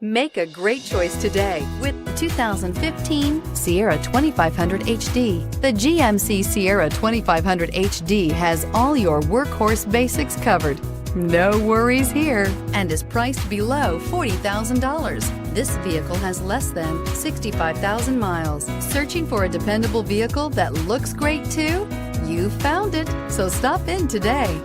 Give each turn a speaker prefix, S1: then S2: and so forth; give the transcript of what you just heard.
S1: Make a great choice today with the 2015 Sierra 2500 HD. The GMC Sierra 2500 HD has all your workhorse basics covered. No worries here, and is priced below $40,000. This vehicle has less than 65,000 miles. Searching for a dependable vehicle that looks great too? You found it, so stop in today.